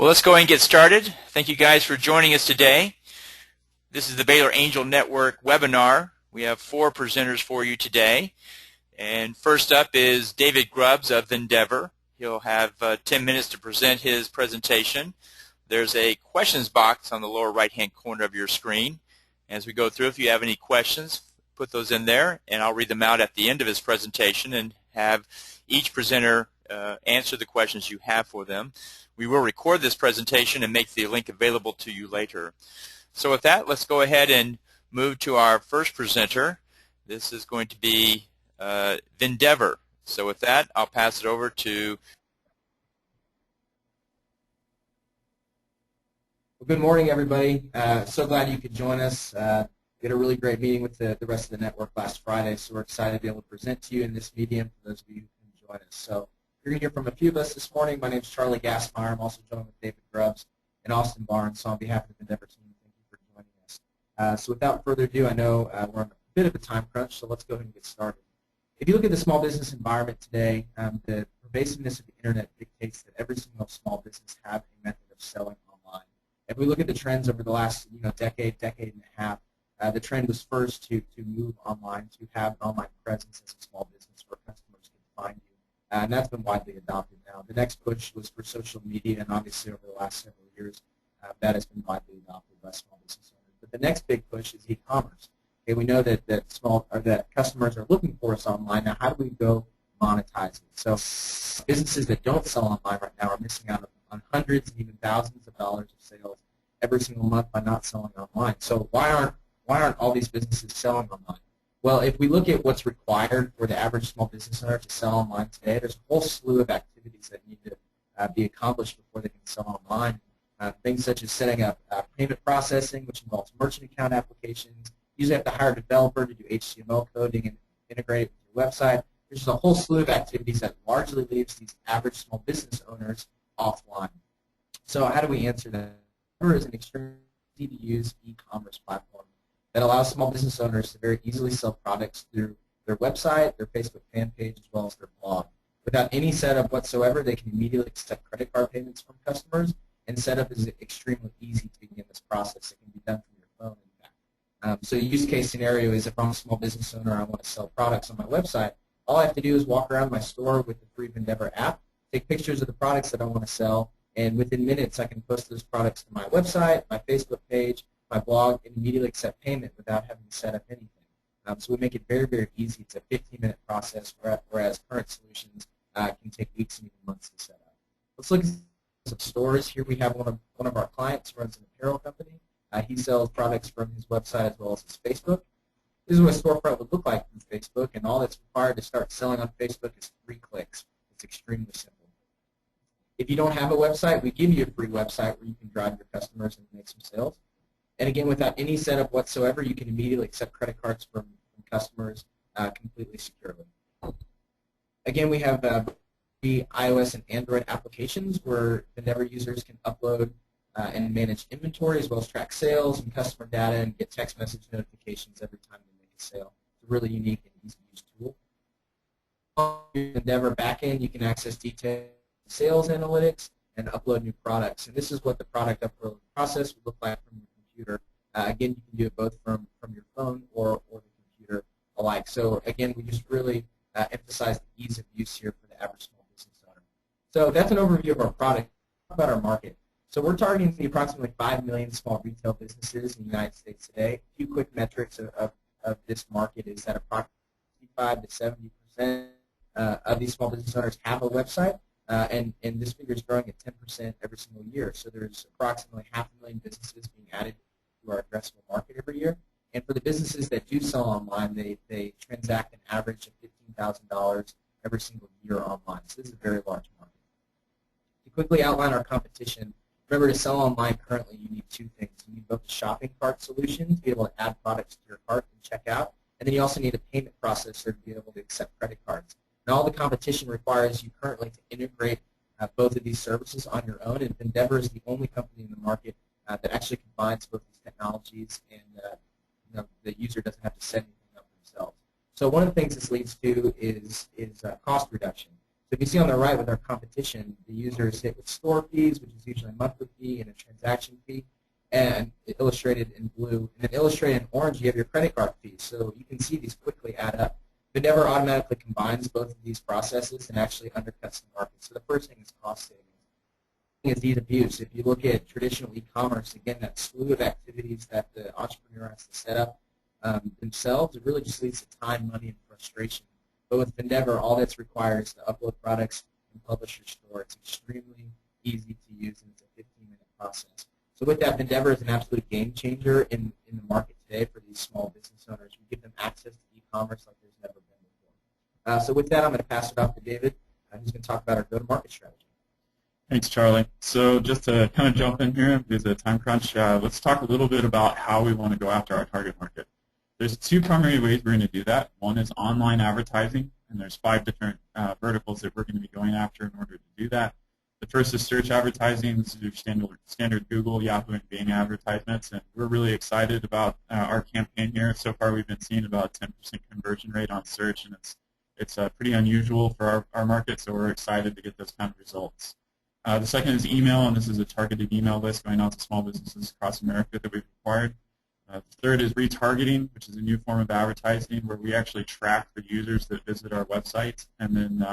Well, let's go ahead and get started. Thank you guys for joining us today. This is the Baylor Angel Network webinar. We have 4 presenters for you today. And first up is David Grubbs of Endeavor. He'll have 10 minutes to present his presentation. There's a questions box on the lower right-hand corner of your screen. As we go through, if you have any questions, put those in there, and I'll read them out at the end of his presentation and have each presenter answer the questions you have for them. We will record this presentation and make the link available to you later. So with that, let's go ahead and move to our first presenter. This is going to be Endeavor. So with that, I'll pass it over to... Well, good morning, everybody. So glad you could join us. We had a really great meeting with the rest of the network last Friday, so we're excited to be able to present to you in this medium for those of you who can join us. So you're going to hear from a few of us this morning. My name is Charlie Gassmeyer. I'm also joined with David Grubbs and Austin Barnes. So on behalf of the Endeavor team, thank you for joining us. So without further ado, I know we're on a bit of a time crunch, so let's go ahead and get started. If you look at the small business environment today, the pervasiveness of the internet dictates that every single small business have a method of selling online. If we look at the trends over the last decade and a half, the trend was first to move online, to have an online presence as a small business where customers can find you. And that's been widely adopted now. The next push was for social media, and obviously over the last several years, that has been widely adopted by small business owners. But the next big push is e-commerce. Okay, we know that customers are looking for us online. Now, how do we go monetize it? So businesses that don't sell online right now are missing out on hundreds and even thousands of dollars of sales every single month by not selling online. So why aren't all these businesses selling online? Well, if we look at what's required for the average small business owner to sell online today, there's a whole slew of activities that need to be accomplished before they can sell online. Things such as setting up payment processing, which involves merchant account applications. You usually have to hire a developer to do HTML coding and integrate it with your website. There's just a whole slew of activities that largely leaves these average small business owners offline. So how do we answer that? Endeavor is an extremely easy-to-use e-commerce platform that allows small business owners to very easily sell products through their website, their Facebook fan page, as well as their blog. Without any setup whatsoever, they can immediately accept credit card payments from customers, and setup is extremely easy to begin this process. It can be done from your phone, in fact. So a use case scenario is if I'm a small business owner and I want to sell products on my website, all I have to do is walk around my store with the free Endeavor app, take pictures of the products that I want to sell, and within minutes I can post those products to my website, my Facebook page, my blog, and immediately accept payment without having to set up anything. So we make it very, very easy. It's a 15-minute process, whereas current solutions can take weeks and even months to set up. Let's look at some stores. Here we have one of our clients who runs an apparel company. He sells products from his website as well as his Facebook. This is what a storefront would look like from Facebook, and all that's required to start selling on Facebook is 3 clicks. It's extremely simple. If you don't have a website, we give you a free website where you can drive your customers and make some sales. And again, without any setup whatsoever, you can immediately accept credit cards from customers completely securely. Again, we have the iOS and Android applications where Endeavor users can upload and manage inventory as well as track sales and customer data and get text message notifications every time they make a sale. It's a really unique and easy-to-use tool. On the Endeavor backend, you can access detailed sales analytics and upload new products. And this is what the product upload process would look like from your computer. Again, you can do it both from your phone or the computer alike. So again, we just really emphasize the ease of use here for the average small business owner. So that's an overview of our product. Talk about our market. So we're targeting the approximately 5 million small retail businesses in the United States today. A few quick metrics of this market is that approximately 65 to 70% of these small business owners have a website. And this figure is growing at 10% every single year. So there's approximately 500,000 businesses being added to our addressable market every year. And for the businesses that do sell online, they transact an average of $15,000 every single year online. So this is a very large market. To quickly outline our competition, remember to sell online currently you need 2 things. You need both a shopping cart solution to be able to add products to your cart and check out, and then you also need a payment processor to be able to accept credit cards. And all the competition requires you currently to integrate both of these services on your own, and Endeavor is the only company in the market that actually combines both these technologies, and the user doesn't have to set anything up themselves. So one of the things this leads to is cost reduction. if you see on the right with our competition, the users hit with store fees, which is usually a monthly fee and a transaction fee, and illustrated in blue. And then illustrated in orange, you have your credit card fees. So you can see these quickly add up. It never automatically combines both of these processes and actually undercuts the market. So the first thing is cost savings. Is ease of use. If you look at traditional e-commerce, again, that slew of activities that the entrepreneur has to set up themselves, it really just leads to time, money, and frustration. But with Endeavor, all that's required is to upload products and publish your store. It's extremely easy to use, and it's a 15-minute process. So with that, Endeavor is an absolute game changer in the market today for these small business owners. We give them access to e-commerce like there's never been before. So with that, I'm going to pass it off to David. He's going to talk about our go-to-market strategy. Thanks, Charlie. So just to kind of jump in here, because of the time crunch, let's talk a little bit about how we want to go after our target market. There's two primary ways we're going to do that. One is online advertising, and there's 5 different verticals that we're going to be going after in order to do that. The first is search advertising. This is your standard Google, Yahoo, and Bing advertisements, and we're really excited about our campaign here. So far, we've been seeing about a 10% conversion rate on search, and it's pretty unusual for our market, so we're excited to get those kind of results. The second is email, and this is a targeted email list going out to small businesses across America that we've acquired. The third is retargeting, which is a new form of advertising where we actually track the users that visit our website and then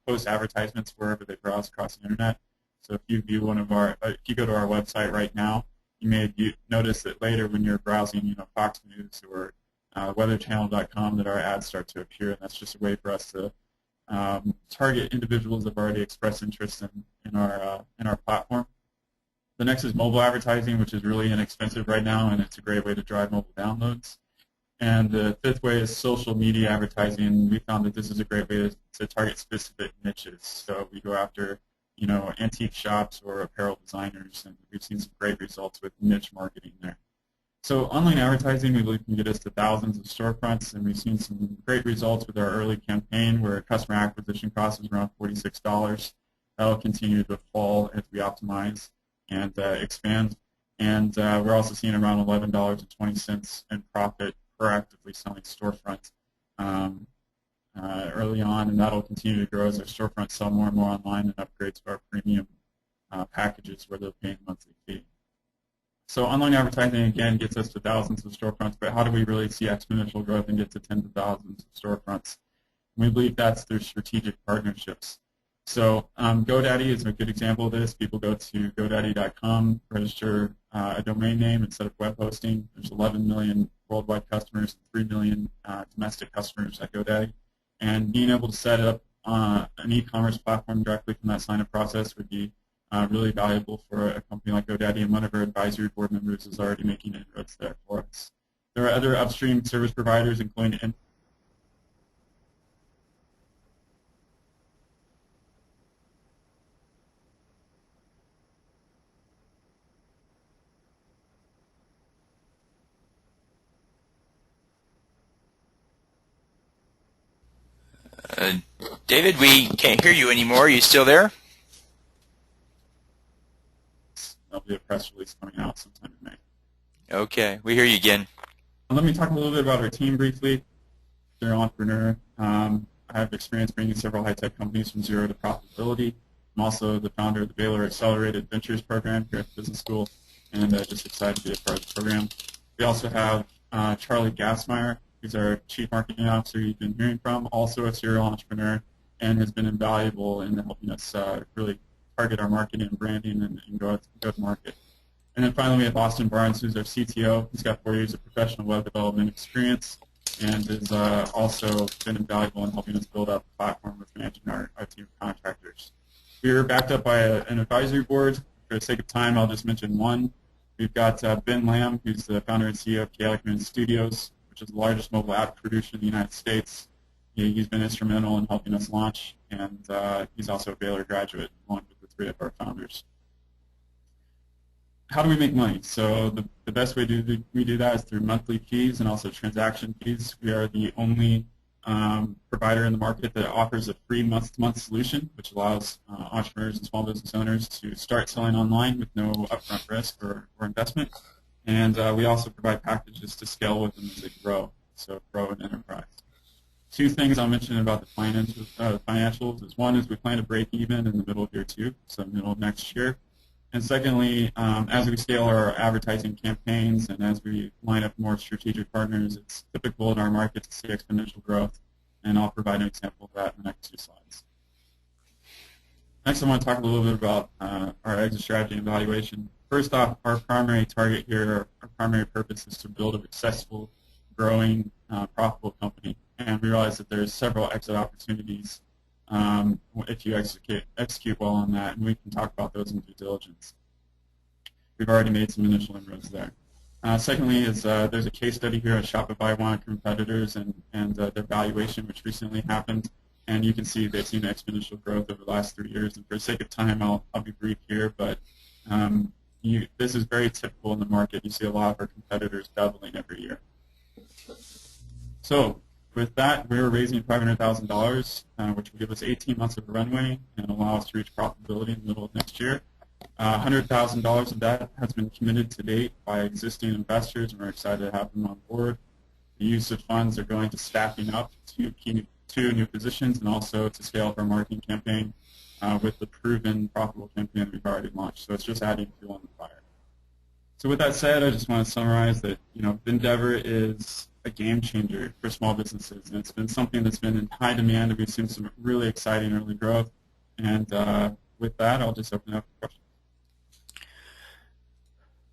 post advertisements wherever they browse across the internet. So if you view if you go to our website right now, you may notice that later when you're browsing, Fox News or weatherchannel.com, that our ads start to appear, and that's just a way for us to target individuals that have already expressed interest in our platform. The next is mobile advertising, which is really inexpensive right now, and it's a great way to drive mobile downloads. And the fifth way is social media advertising. We found that this is a great way to target specific niches. So we go after, antique shops or apparel designers, and we've seen some great results with niche marketing there. So online advertising, we believe, can get us to thousands of storefronts, and we've seen some great results with our early campaign where customer acquisition cost is around $46. That will continue to fall as we optimize and expand. And we're also seeing around $11.20 in profit per actively selling storefront early on, and that will continue to grow as our storefronts sell more and more online and upgrade to our premium packages where they're paying a monthly fee. So online advertising, again, gets us to thousands of storefronts, but how do we really see exponential growth and get to tens of thousands of storefronts? We believe that's through strategic partnerships. So GoDaddy is a good example of this. People go to GoDaddy.com, register a domain name and set up web hosting. There's 11 million worldwide customers, 3 million domestic customers at GoDaddy. And being able to set up an e-commerce platform directly from that sign-up process would be really valuable for a company like GoDaddy, and one of our advisory board members is already making inroads there for us. There are other upstream service providers, including David, we can't hear you anymore. Are you still there? There'll be a press release coming out sometime in May. Okay, we hear you again. Let me talk a little bit about our team briefly. They're an entrepreneur. I have experience bringing several high-tech companies from zero to profitability. I'm also the founder of the Baylor Accelerated Ventures program here at the business school, and just excited to be a part of the program. We also have Charlie Gassmeyer, who's our chief marketing officer you've been hearing from, also a serial entrepreneur, and has been invaluable in helping us really target our marketing and branding and go to market. And then finally, we have Austin Barnes, who's our CTO. He's got 4 years of professional web development experience and has also been invaluable in helping us build out the platform with managing our team of contractors. We are backed up by an advisory board. For the sake of time, I'll just mention one. We've got Ben Lamb, who's the founder and CEO of Gaelic Studios, which is the largest mobile app producer in the United States. He's been instrumental in helping us launch, and he's also a Baylor graduate, along with the 3 of our founders. How do we make money? So the best way we do that is through monthly fees and also transaction fees. We are the only provider in the market that offers a free month-to-month solution, which allows entrepreneurs and small business owners to start selling online with no upfront risk or investment. And we also provide packages to scale with them as they grow, so grow an enterprise. two things I'll mention about the financials is one is we plan to break even in the middle of year 2, so middle of next year. And secondly, as we scale our advertising campaigns and as we line up more strategic partners, it's typical in our market to see exponential growth, and I'll provide an example of that in the next 2 slides. Next, I want to talk a little bit about our exit strategy and valuation. First off, our primary target here, our primary purpose is to build a successful, growing, profitable company. And we realize that there's several exit opportunities if you execute well on that, and we can talk about those in due diligence. We've already made some initial inroads there. Secondly, is there's a case study here of Shopify, one of competitors, and their valuation, which recently happened. And you can see they've seen exponential growth over the last 3 years. And for the sake of time, I'll be brief here, but this is very typical in the market. You see a lot of our competitors doubling every year. So with that, we're raising $500,000, which will give us 18 months of runway and allow us to reach profitability in the middle of next year. $100,000 of that has been committed to date by existing investors, and we're excited to have them on board. The use of funds are going to staffing up to 2 new positions and also to scale up our marketing campaign with the proven profitable campaign that we've already launched. So it's just adding fuel on the fire. So with that said, I just want to summarize that Vendeavor is a game changer for small businesses, and it's been something that's been in high demand, and we've seen some really exciting early growth. And with that, I'll just open it up for questions.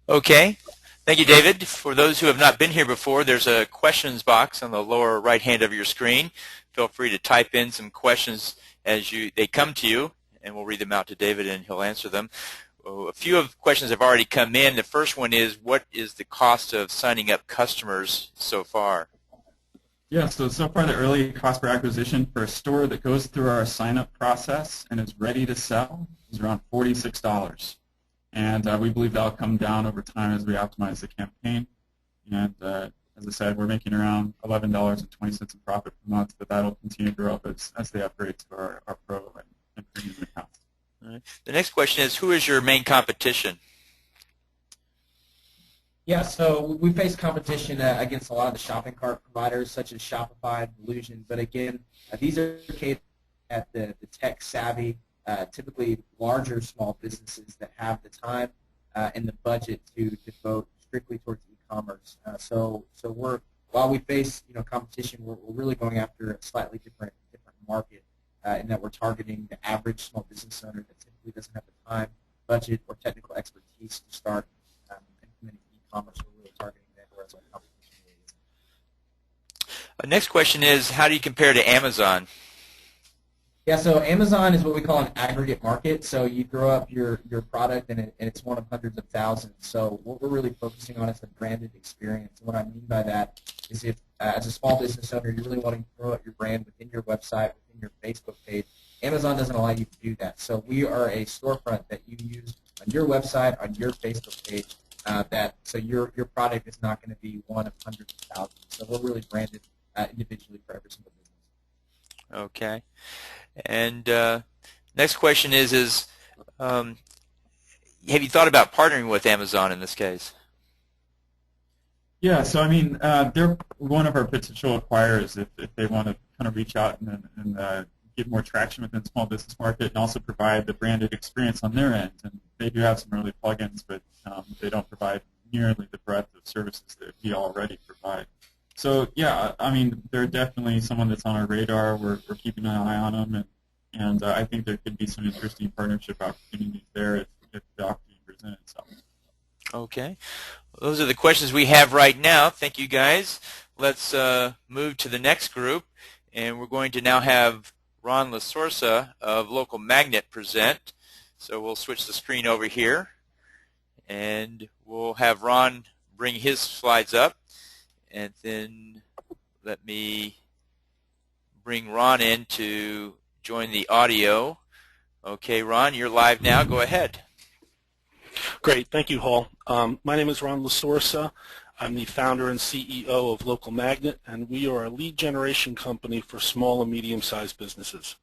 Okay. Thank you, David. For those who have not been here before, there's a questions box on the lower right hand of your screen. Feel free to type in some questions as they come to you, and we'll read them out to David, and he'll answer them. A few of the questions have already come in. The first one is, what is the cost of signing up customers so far? Yeah, so far the early cost per acquisition for a store that goes through our sign-up process and is ready to sell is around $46. And we believe that will come down over time as we optimize the campaign. And as I said, we're making around $11.20 in profit per month, but that will continue to grow up as they upgrade to our Pro and Premium accounts. All right. The next question is, who is your main competition? Yeah, so we face competition against a lot of the shopping cart providers such as Shopify, Illusion, but again, these are catered at the tech-savvy, typically larger small businesses that have the time and the budget to devote strictly towards e-commerce. So while we face competition, we're really going after a slightly different market in that we're targeting the average small business owner that typically doesn't have the time, budget, or technical expertise to start implementing e-commerce. We're really targeting that, whereas our competition really isn't. Next question is, how do you compare to Amazon? Yeah, so Amazon is what we call an aggregate market. So you throw up your product, and it's one of hundreds of thousands. So what we're really focusing on is the branded experience. And what I mean by that is if, as a small business owner, you're really wanting to throw up your brand within your website, within your Facebook page, Amazon doesn't allow you to do that. So we are a storefront that you use on your website, on your Facebook page, so your product is not going to be one of hundreds of thousands. So we're really branded individually for every single business. Okay. And next question is have you thought about partnering with Amazon in this case? Yeah, so I mean, they're one of our potential acquirers if they want to kind of reach out and get more traction within the small business market and also provide the branded experience on their end. And they do have some early plugins, but they don't provide nearly the breadth of services that we already provide. So yeah, I mean, they're definitely someone that's on our radar. We're keeping an eye on them, and I think there could be some interesting partnership opportunities there if the opportunity presents itself. Okay. Those are the questions we have right now. Thank you, guys. Let's move to the next group, and we're going to now have Ron LaSorsa of Local Magnet present. So we'll switch the screen over here, and we'll have Ron bring his slides up. And then let me bring Ron in to join the audio. Okay, Ron, you're live now. Go ahead. Great. Thank you, Hall. My name is Ron LaSorsa. I'm the founder and CEO of Local Magnet, and we are a lead generation company for small and medium-sized businesses.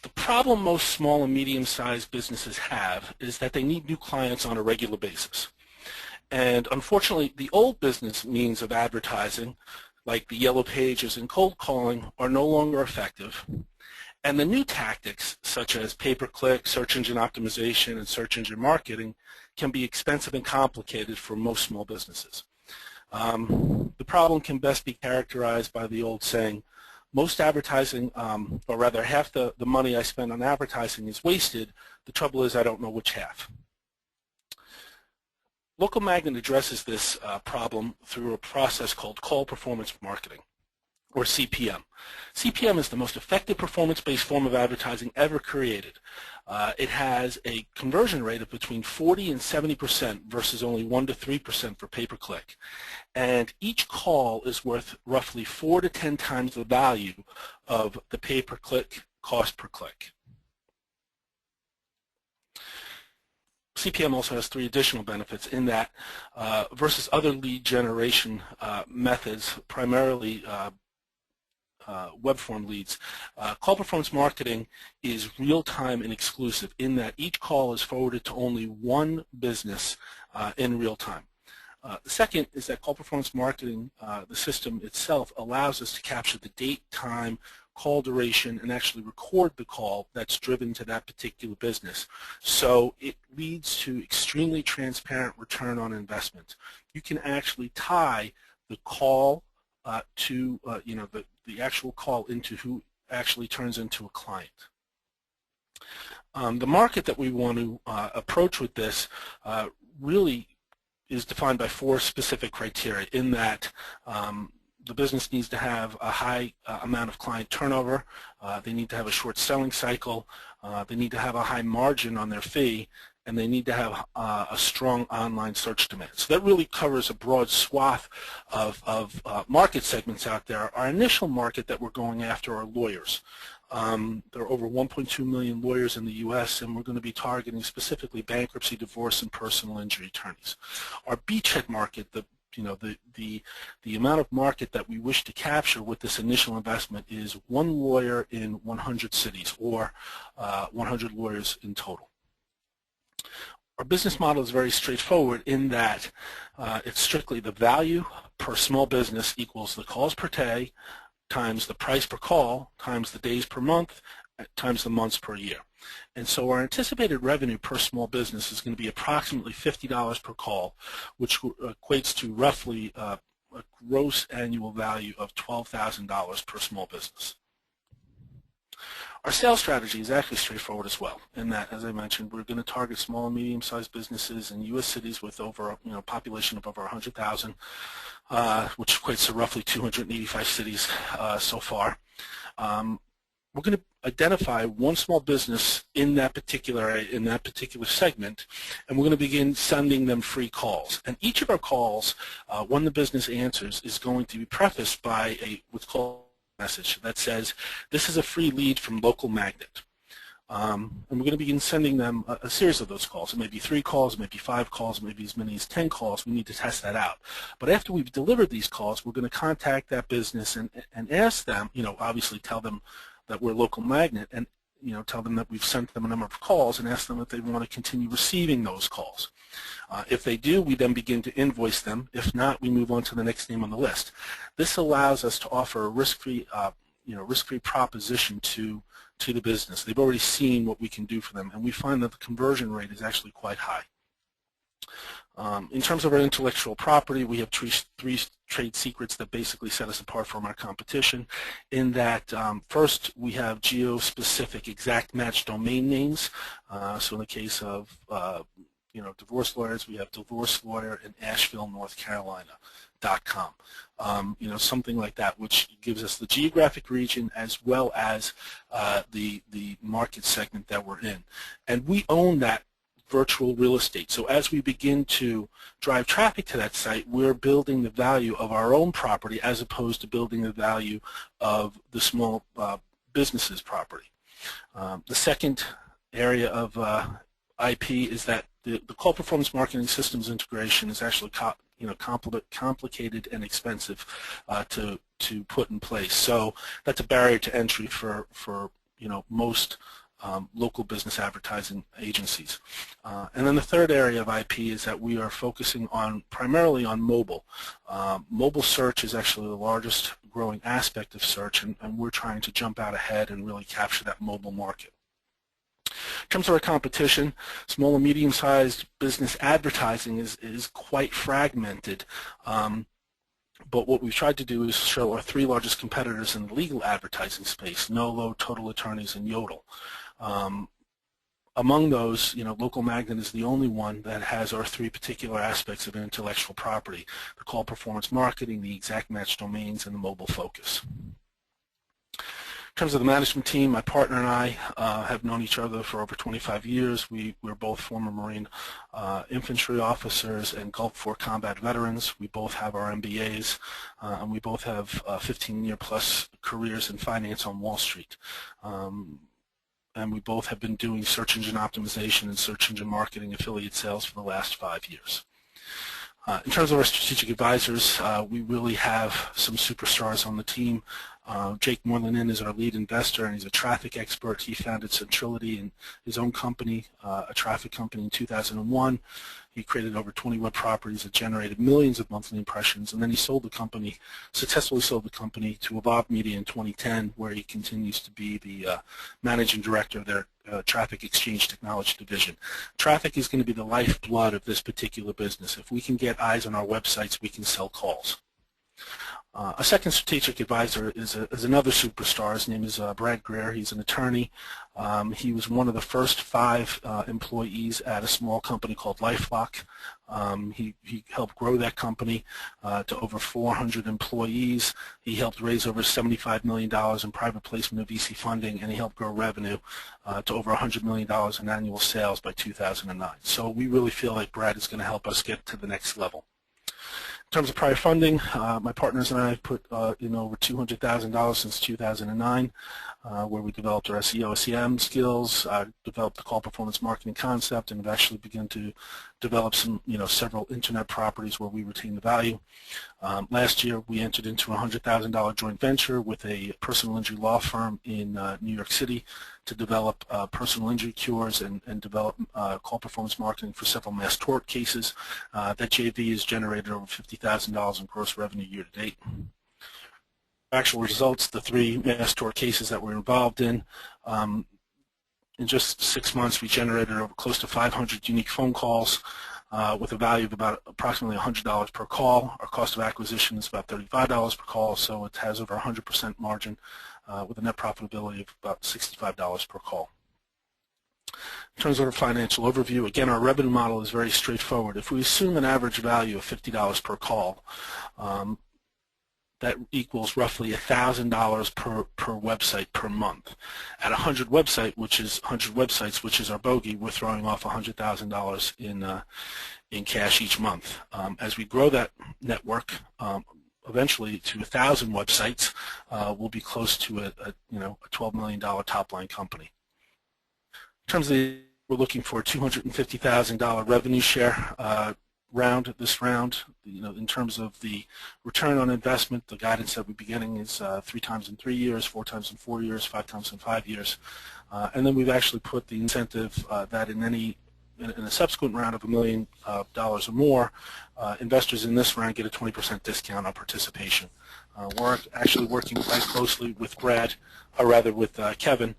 The problem most small and medium-sized businesses have is that they need new clients on a regular basis. And unfortunately, the old business means of advertising like the yellow pages and cold calling, are no longer effective. And the new tactics, such as pay-per-click, search engine optimization, and search engine marketing, can be expensive and complicated for most small businesses. The problem can best be characterized by the old saying, most advertising, or rather half the money I spend on advertising is wasted. The trouble is I don't know which half. Local Magnet addresses this problem through a process called call performance marketing, or CPM. CPM is the most effective performance-based form of advertising ever created. It has a conversion rate of between 40 and 70% versus only 1 to 3% for pay-per-click. And each call is worth roughly 4 to 10 times the value of the pay-per-click cost per click. CPM also has 3 additional benefits in that versus other lead generation methods, primarily web form leads, call performance marketing is real-time and exclusive in that each call is forwarded to only one business in real time. The second is that call performance marketing, the system itself, allows us to capture the date, time, call duration, and actually record the call that's driven to that particular business. So it leads to extremely transparent return on investment. You can actually tie the call to the actual call into who actually turns into a client. The market that we want to approach with this really is defined by 4 specific criteria in that the business needs to have a high amount of client turnover, they need to have a short selling cycle, they need to have a high margin on their fee, and they need to have a strong online search demand. So that really covers a broad swath of market segments out there. Our initial market that we're going after are lawyers. There are over 1.2 million lawyers in the U.S., and we're going to be targeting specifically bankruptcy, divorce, and personal injury attorneys. Our beachhead market, the amount of market that we wish to capture with this initial investment is 1 lawyer in 100 cities, or 100 lawyers in total. Our business model is very straightforward in that it's strictly the value per small business equals the calls per day times the price per call times the days per month times the months per year. And so our anticipated revenue per small business is going to be approximately $50 per call, which equates to roughly a gross annual value of $12,000 per small business. Our sales strategy is actually straightforward as well, in that, as I mentioned, we're going to target small and medium-sized businesses in U.S. cities with over, population of over 100,000, which equates to roughly 285 cities so far. We're going to identify one small business in that particular segment, and we're going to begin sending them free calls. And each of our calls, when the business answers, is going to be prefaced by what's called message that says, this is a free lead from Local Magnet. And we're going to begin sending them a series of those calls. It may be 3 calls, it may be 5 calls, it may be as many as 10 calls. We need to test that out. But after we've delivered these calls, we're going to contact that business and ask them, obviously tell them that we're Local Magnet, and tell them that we've sent them a number of calls and ask them if they want to continue receiving those calls. If they do, we then begin to invoice them. If not, we move on to the next name on the list. This allows us to offer a risk-free, risk-free proposition to the business. They've already seen what we can do for them, and we find that the conversion rate is actually quite high. In terms of our intellectual property, we have 3 trade secrets that basically set us apart from our competition, in that first, we have geo-specific exact match domain names. So in the case of divorce lawyers, we have divorce lawyer in Asheville, North Carolina.com. Something like that, which gives us the geographic region as well as the market segment that we're in. And we own that virtual real estate. So as we begin to drive traffic to that site, we're building the value of our own property as opposed to building the value of the small business's property. The second area of IP is that the call performance marketing systems integration is actually complicated and expensive to put in place. So that's a barrier to entry for most local business advertising agencies. And then the third area of IP is that we are focusing primarily on mobile. Mobile search is actually the largest growing aspect of search, and we're trying to jump out ahead and really capture that mobile market. In terms of our competition, small and medium-sized business advertising is quite fragmented. But what we've tried to do is show our three largest competitors in the legal advertising space: Nolo, Total Attorneys, and Yodel. Among those, Local Magnet is the only one that has our three particular aspects of intellectual property: the call performance marketing, the exact match domains, and the mobile focus. In terms of the management team, my partner and I have known each other for over 25 years. We're both former Marine infantry officers and Gulf War combat veterans. We both have our MBAs, and we both have 15-year-plus careers in finance on Wall Street. And we both have been doing search engine optimization and search engine marketing affiliate sales for the last 5 years. In terms of our strategic advisors, we really have some superstars on the team. Jake Moylan is our lead investor, and he's a traffic expert. He founded Centrility and his own company, a traffic company, in 2001. He created over 20 web properties that generated millions of monthly impressions, and then he successfully sold the company to Evolve Media in 2010, where he continues to be the managing director of their traffic exchange technology division. Traffic is going to be the lifeblood of this particular business. If we can get eyes on our websites, we can sell calls. A second strategic advisor is another superstar. His name is Brad Greer. He's an attorney. He was one of the first 5 employees at a small company called LifeLock. He helped grow that company to over 400 employees. He helped raise over $75 million in private placement of VC funding, and he helped grow revenue to over $100 million in annual sales by 2009. So we really feel like Brad is going to help us get to the next level. In terms of prior funding, my partners and I have put in over $200,000 since 2009, where we developed our SEO, SEM skills, developed the call performance marketing concept, and have actually begun to develop several internet properties where we retain the value. Last year, we entered into a $100,000 joint venture with a personal injury law firm in New York City to develop personal injury cures and develop call performance marketing for several mass tort cases. That JV has generated over $50,000 in gross revenue year to date. Actual results: the 3 mass tort cases that we're involved in just 6 months, we generated over close to 500 unique phone calls with a value of about approximately $100 per call. Our cost of acquisition is about $35 per call, so it has over 100% margin with a net profitability of about $65 per call. In terms of our financial overview, again, our revenue model is very straightforward. If we assume an average value of $50 per call, that equals roughly $1,000 per website per month. At 100 websites, which is our bogey, we're throwing off $100,000 in cash each month. As we grow that network, eventually to 1,000 websites, we'll be close to a $12 million top line company. In terms of we're looking for a $250,000 revenue share this round. In terms of the return on investment, the guidance that we'll be getting is 3 times in 3 years, 4 times in 4 years, 5 times in 5 years. And then we've actually put the incentive that in a subsequent round of $1 million or more, investors in this round get a 20% discount on participation. We're actually working quite closely with Kevin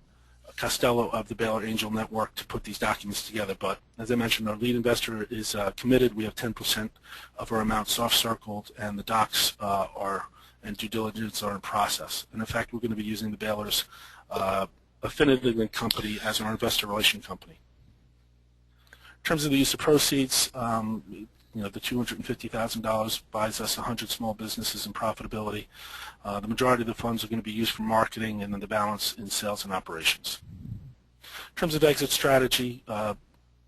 Costello of the Baylor Angel Network to put these documents together. But as I mentioned, our lead investor is committed. We have 10% of our amount soft-circled, and the docs and due diligence are in process. And in fact, we're going to be using the Baylor's Affinity Link company as our investor relation company. In terms of the use of proceeds, the $250,000 buys us 100 small businesses and profitability. The majority of the funds are going to be used for marketing, and then the balance in sales and operations. In terms of exit strategy,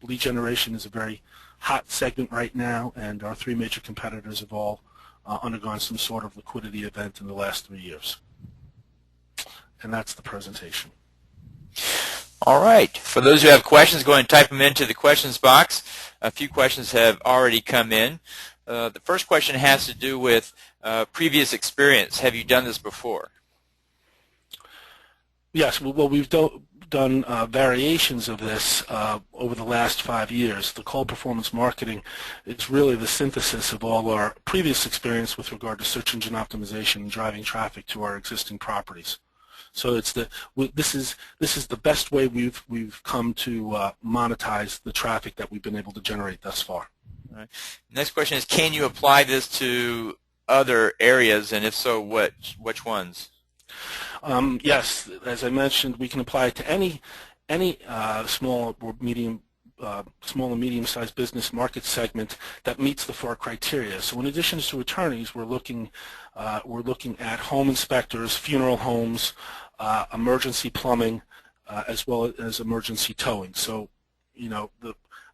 lead generation is a very hot segment right now, and our 3 major competitors have all undergone some sort of liquidity event in the last 3 years. And that's the presentation. All right. For those who have questions, go ahead and type them into the questions box. A few questions have already come in. The first question has to do with previous experience. Have you done this before? Yes. Well, we've done variations of this over the last 5 years. The call performance marketing is really the synthesis of all our previous experience with regard to search engine optimization and driving traffic to our existing properties. So this is the best way we've come to monetize the traffic that we've been able to generate thus far. All right. Next question is, can you apply this to other areas, and if so, which ones? Yes, as I mentioned, we can apply it to any small and medium-sized business market segment that meets the 4 criteria. So in addition to attorneys, we're looking at home inspectors, funeral homes, emergency plumbing, as well as emergency towing. So, you know,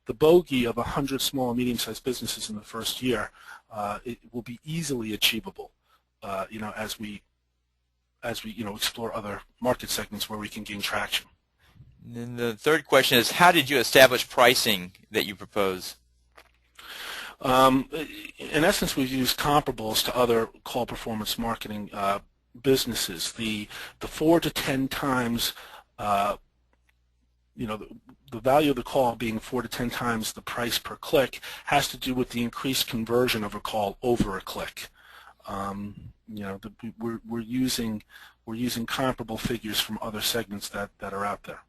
the bogey of 100 small and medium-sized businesses in the first year, it will be easily achievable, you know, as we explore other market segments where we can gain traction. And then the third question is, how did you establish pricing that you propose? In essence, we've used comparables to other call performance marketing businesses. The 4 to 10 times, you know, the value of the call being 4 to 10 times the price per click has to do with the increased conversion of a call over a click. You know, we're using comparable figures from other segments that are out there.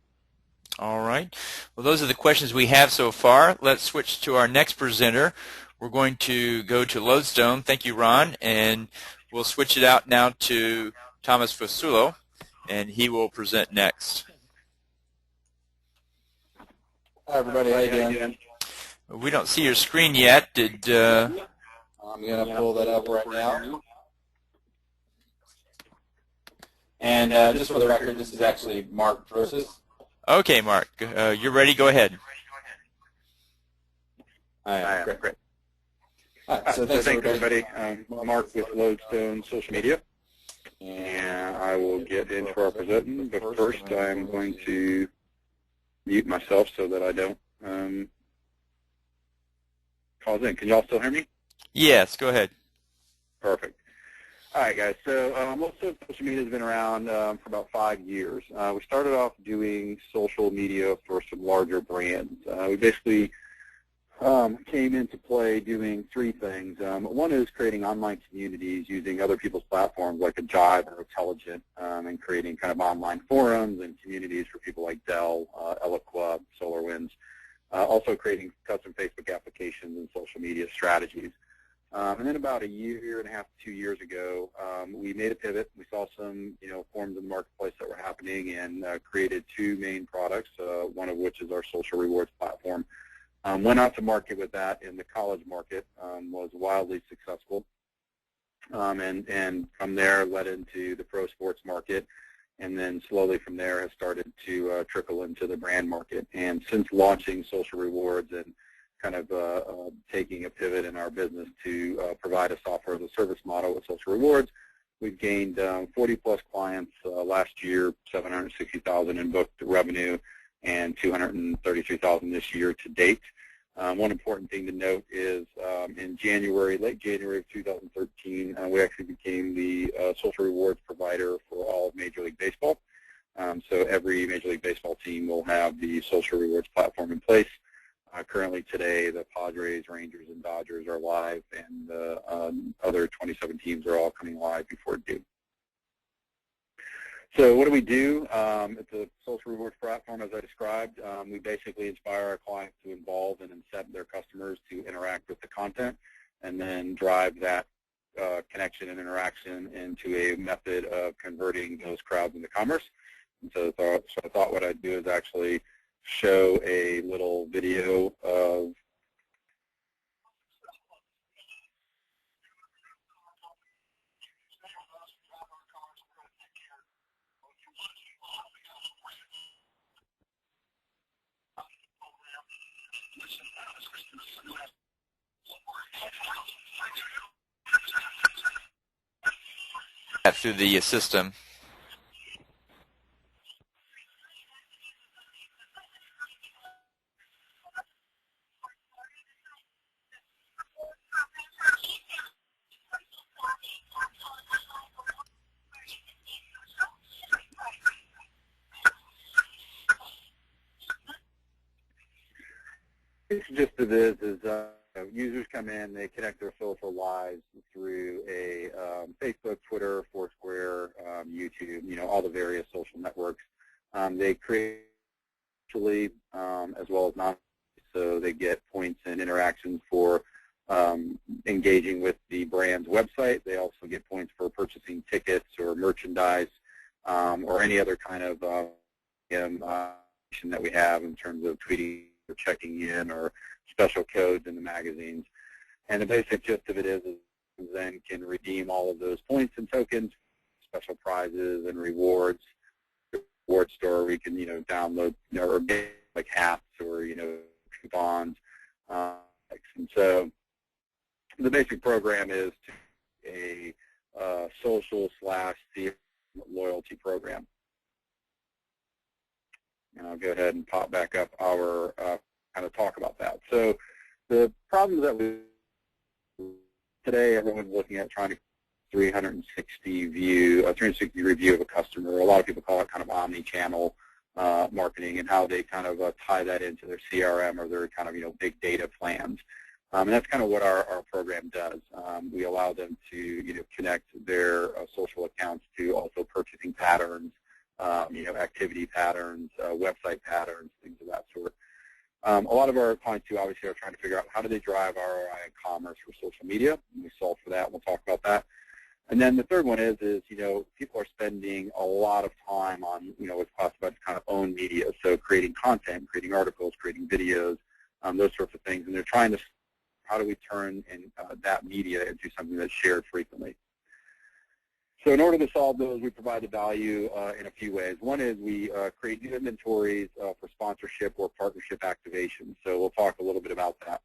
All right. Well, those are the questions we have so far. Let's switch to our next presenter. We're going to go to Lodestone. Thank you, Ron. And we'll switch it out now to Thomas Fasulo, and he will present next. Hi, everybody. How you doing? We don't see your screen yet. I'm going to pull that up right now. And just for the record, this is actually Mark Drosis. Okay, Mark. You're ready. Go ahead. Great. So thanks everybody. I'm Mark with Lodestone Social Media, and I will get into our presenting. But first, I'm going to mute myself so that I don't cause in. Can you all still hear me? Yes, go ahead. Perfect. All right, guys. So Lodestone Social Media has been around for about 5 years. We started off doing social media for some larger brands. We basically came into play doing 3 things. One is creating online communities using other people's platforms like a Jive or Intelligent, and creating kind of online forums and communities for people like Dell, Eloqua, SolarWinds. Also creating custom Facebook applications and social media strategies. And then about a year and a half, 2 years ago, we made a pivot. We saw some, forms in the marketplace that were happening, and created 2 main products. One of which is our social rewards platform. Went out to market with that in the college market, was wildly successful, and from there led into the pro sports market, and then slowly from there has started to trickle into the brand market. And since launching social rewards and kind of taking a pivot in our business to provide a software as a service model with social rewards, we've gained 40-plus clients last year, $760,000 in booked revenue, and $233,000 this year to date. One important thing to note is in late January of 2013, we actually became the social rewards provider for all of Major League Baseball. So every Major League Baseball team will have the social rewards platform in place. Currently today, the Padres, Rangers, and Dodgers are live, and the other 27 teams are all coming live before due. So what do we do? It's a social rewards platform, as I described. We basically inspire our clients to involve and incent their customers to interact with the content, and then drive that connection and interaction into a method of converting those crowds into commerce. And so I thought what I'd do is actually show a little video of That through the system. gist of it is users come in, they connect their social lives through a Facebook, Twitter, Foursquare, YouTube, all the various social networks. They create socially as well as non, so they get points and interactions for engaging with the brand's website. They also get points for purchasing tickets or merchandise or any other kind of that we have in terms of tweeting or checking in or special codes in the magazines. And the basic gist of it is then can redeem all of those points and tokens, special prizes and rewards. Reward store we can download or get like hats or coupons. And so the basic program is a social / loyalty program. And I'll go ahead and pop back up our kind of talk about that. So the problem that today everyone's looking at trying to 360 degree view of a customer. A lot of people call it kind of omni-channel marketing, and how they kind of tie that into their CRM or their kind of big data plans. And that's kind of what our program does. We allow them to connect their social accounts to also purchasing patterns, activity patterns, website patterns, things of that sort. A lot of our clients too obviously are trying to figure out how do they drive ROI in commerce for social media, and we solve for that. We'll talk about that. And then the third one is people are spending a lot of time on what's classified as kind of owned media, so creating content, creating articles, creating videos, those sorts of things, and they're trying to how do we turn that media into something that's shared frequently. So in order to solve those, we provide the value in a few ways. One is we create new inventories for sponsorship or partnership activation. So we'll talk a little bit about that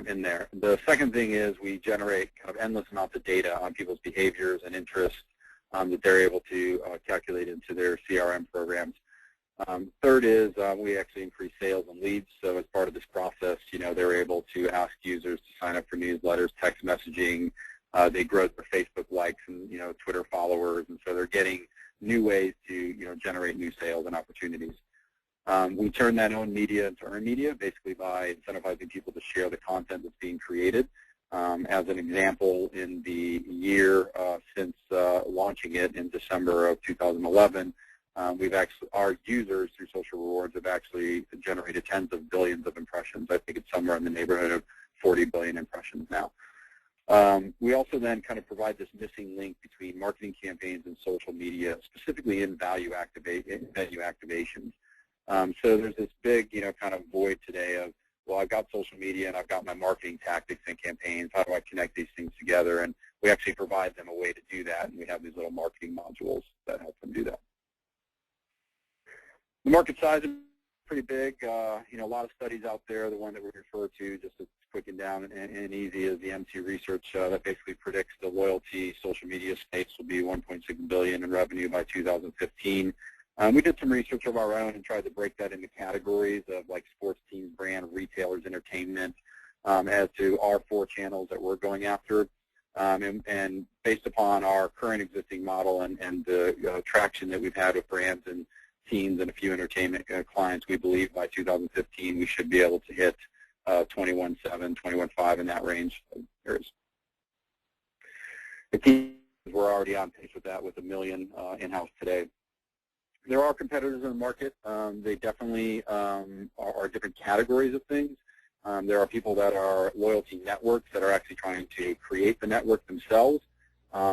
in there. The second thing is we generate kind of endless amounts of data on people's behaviors and interests that they're able to calculate into their CRM programs. Third is we actually increase sales and leads. So as part of this process, they're able to ask users to sign up for newsletters, text messaging. They grow their Facebook likes and Twitter followers, and so they're getting new ways to generate new sales and opportunities. We turn that owned media into earned media, basically by incentivizing people to share the content that's being created. As an example, in the year since launching it in December of 2011, our users through social rewards have actually generated tens of billions of impressions. I think it's somewhere in the neighborhood of 40 billion impressions now. We also then kind of provide this missing link between marketing campaigns and social media, specifically in venue activations. So there's this big, kind of void today of, well, I've got social media and I've got my marketing tactics and campaigns. How do I connect these things together? And we actually provide them a way to do that, and we have these little marketing modules that help them do that. The market size is pretty big. A lot of studies out there. The one that we refer to, just to quick and down and easy, is the MC research that basically predicts the loyalty social media space will be $1.6 billion in revenue by 2015. We did some research of our own and tried to break that into categories of like sports teams, brand, retailers, entertainment, as to our 4 channels that we're going after. And based upon our current existing model and the traction that we've had with brands and teams and a few entertainment clients, we believe by 2015 we should be able to hit 21.7, 21.5 in that range. The teams, we're already on pace with that with 1 million in-house today. There are competitors in the market. They definitely are different categories of things. There are people that are loyalty networks that are actually trying to create the network themselves.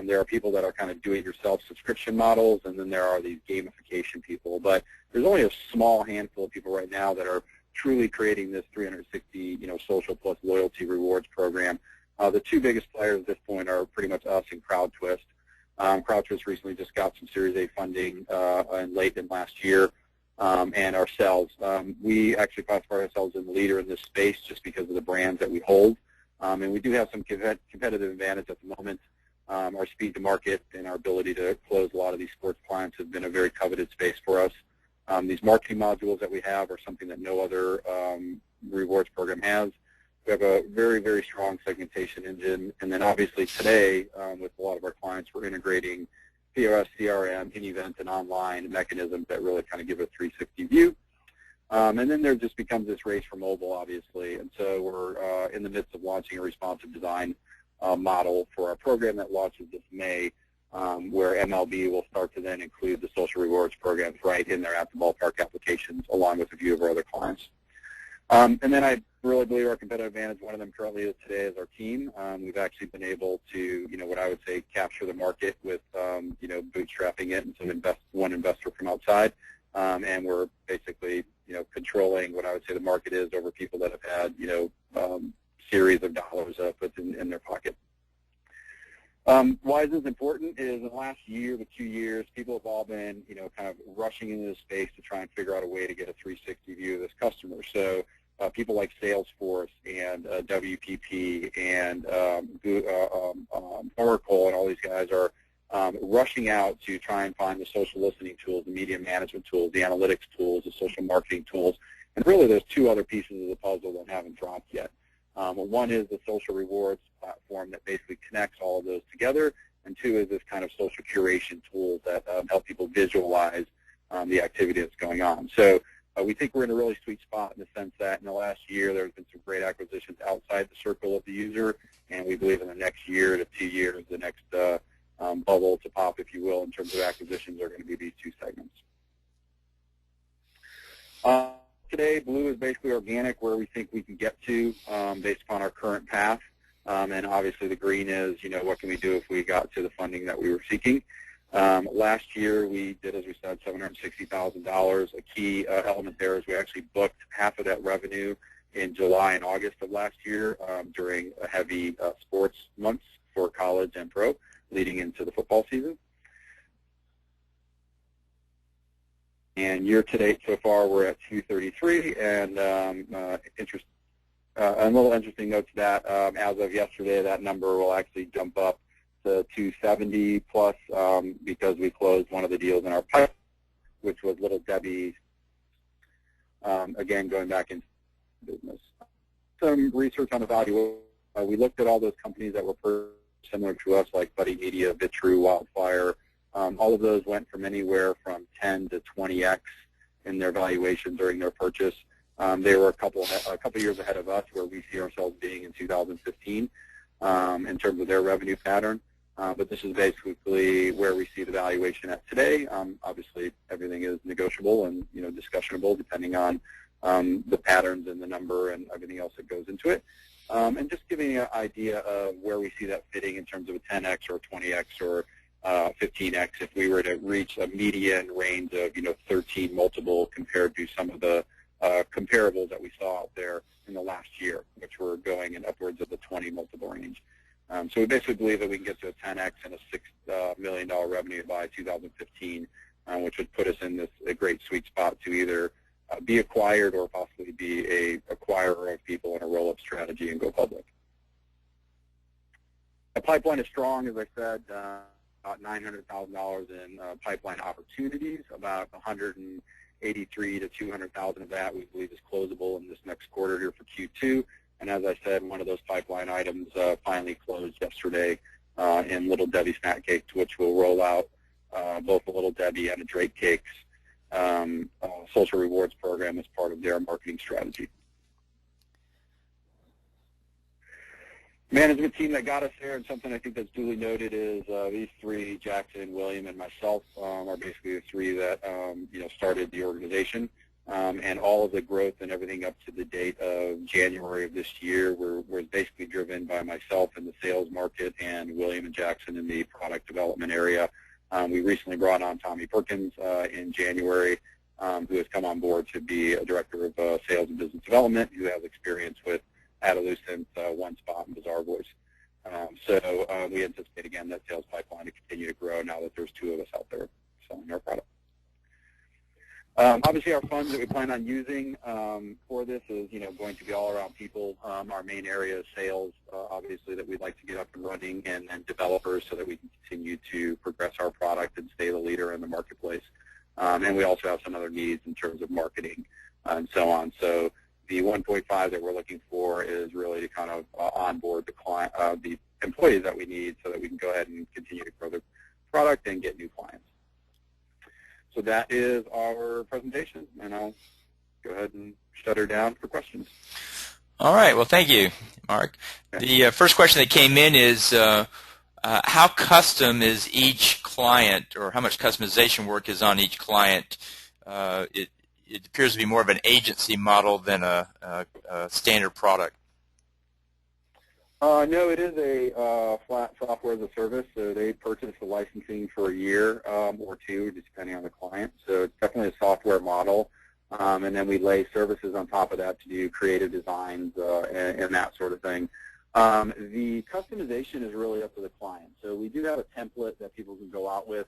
There are people that are kind of do-it-yourself subscription models, and then there are these gamification people. But there's only a small handful of people right now that are truly creating this 360, social plus loyalty rewards program. The 2 biggest players at this point are pretty much us and CrowdTwist. CrowdTwist recently just got some Series A funding late in last year, and ourselves. We actually classify ourselves as a leader in this space just because of the brands that we hold. And we do have some competitive advantage at the moment. Our speed to market and our ability to close a lot of these sports clients has been a very coveted space for us. These marketing modules that we have are something that no other rewards program has. We have a very, very strong segmentation engine. And then obviously today, with a lot of our clients, we're integrating POS, CRM, in-event, and online mechanisms that really kind of give a 360 view. And then there just becomes this race for mobile, obviously. And so we're in the midst of launching a responsive design model for our program that launches this May, where MLB will start to then include the social rewards programs right in their at the ballpark applications, along with a few of our other clients. And then I really believe our competitive advantage, one of them currently is today, is our team. We've actually been able to, what I would say, capture the market with, bootstrapping it and one investor from outside. And we're basically, controlling what I would say the market is over people that have had, series of dollars put in their pocket. Why is this important is in the last year to 2 years, people have all been, kind of rushing into this space to try and figure out a way to get a 360 view of this customer. So people like Salesforce and WPP and Oracle and all these guys are rushing out to try and find the social listening tools, the media management tools, the analytics tools, the social marketing tools. And really there's two other pieces of the puzzle that haven't dropped yet. One is the social rewards platform that basically connects all of those together, and two is this kind of social curation tools that help people visualize the activity that's going on. So we think we're in a really sweet spot in the sense that in the last year there's been some great acquisitions outside the circle of the user, and we believe in the next year to 2 years, the next bubble to pop, if you will, in terms of acquisitions are going to be these two segments. Today, blue is basically organic, where we think we can get to based upon our current path. And obviously the green is, what can we do if we got to the funding that we were seeking. Last year we did, as we said, $760,000. A key element there is we actually booked half of that revenue in July and August of last year during a heavy sports months for college and pro leading into the football season. And year-to-date so far, we're at 233, and a little interesting note to that, as of yesterday, that number will actually jump up to 270 plus because we closed one of the deals in our pipeline, which was Little Debbie's, again, going back into business. Some research on evaluation. We looked at all those companies that were similar to us, like Buddy Media, Vitru, Wildfire. All of those went from anywhere from 10 to 20x in their valuation during their purchase. They were a couple years ahead of us, where we see ourselves being in 2015 in terms of their revenue pattern. But this is basically where we see the valuation at today. Obviously, everything is negotiable and discussionable depending on the patterns and the number and everything else that goes into it. And just giving you an idea of where we see that fitting in terms of a 10x or 20x or 15x if we were to reach a median range of 13 multiple compared to some of the comparables that we saw out there in the last year, which were going in upwards of the 20 multiple range. So we basically believe that we can get to a 10x and a $6 million revenue by 2015, which would put us in a great sweet spot to either be acquired or possibly be a acquirer of people in a roll-up strategy and go public. The pipeline is strong, as I said. About $900,000 in pipeline opportunities, about 183 to 200,000 of that we believe is closable in this next quarter here for Q2. And as I said, one of those pipeline items finally closed yesterday in Little Debbie Snack Cakes, which will roll out both a Little Debbie and a Drake Cakes social rewards program as part of their marketing strategy. Management team that got us there, and something I think that's duly noted is these three, Jackson, William, and myself, are basically the three that started the organization. And all of the growth and everything up to the date of January of this year was basically driven by myself in the sales market and William and Jackson in the product development area. We recently brought on Tommy Perkins in January, who has come on board to be a director of sales and business development, who has experience with Adolucent, OneSpot, and Bizarre Voice. So we anticipate, again, that sales pipeline to continue to grow now that there's two of us out there selling our product. Obviously, our funds that we plan on using for this is, going to be all around people. Our main area is sales, obviously, that we'd like to get up and running, and developers so that we can continue to progress our product and stay the leader in the marketplace. And we also have some other needs in terms of marketing and so on. So the 1.5 that we're looking for is really to kind of onboard the employees that we need so that we can go ahead and continue to grow the product and get new clients. So that is our presentation, and I'll go ahead and shut her down for questions. All right. Well, thank you, Mark. The first question that came in is how custom is each client, or how much customization work is on each client? It appears to be more of an agency model than a standard product. No, it is a flat software as a service, so they purchase the licensing for a year or two, just depending on the client. So it's definitely a software model, and then we lay services on top of that to do creative designs and that sort of thing. The customization is really up to the client. So we do have a template that people can go out with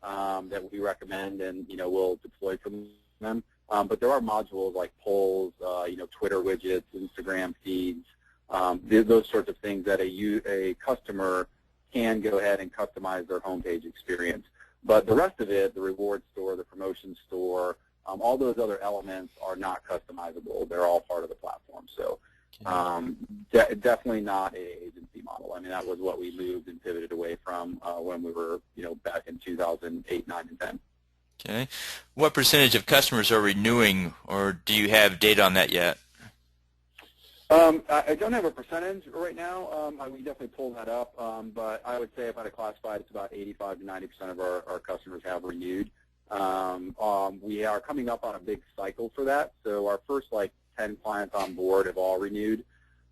that we recommend, and we'll deploy for them. But there are modules like polls, Twitter widgets, Instagram feeds. Those sorts of things that a customer can go ahead and customize their homepage experience. But the rest of it, the reward store, the promotion store, all those other elements are not customizable. They're all part of the platform. So definitely not an agency model. I mean, that was what we moved and pivoted away from when we were, back in 2008, 9, and 10. Okay. What percentage of customers are renewing, or do you have data on that yet? I don't have a percentage right now. We definitely pull that up, but I would say if I had to classify it, it's about 85 to 90% of our customers have renewed. We are coming up on a big cycle for that, so our first 10 clients on board have all renewed.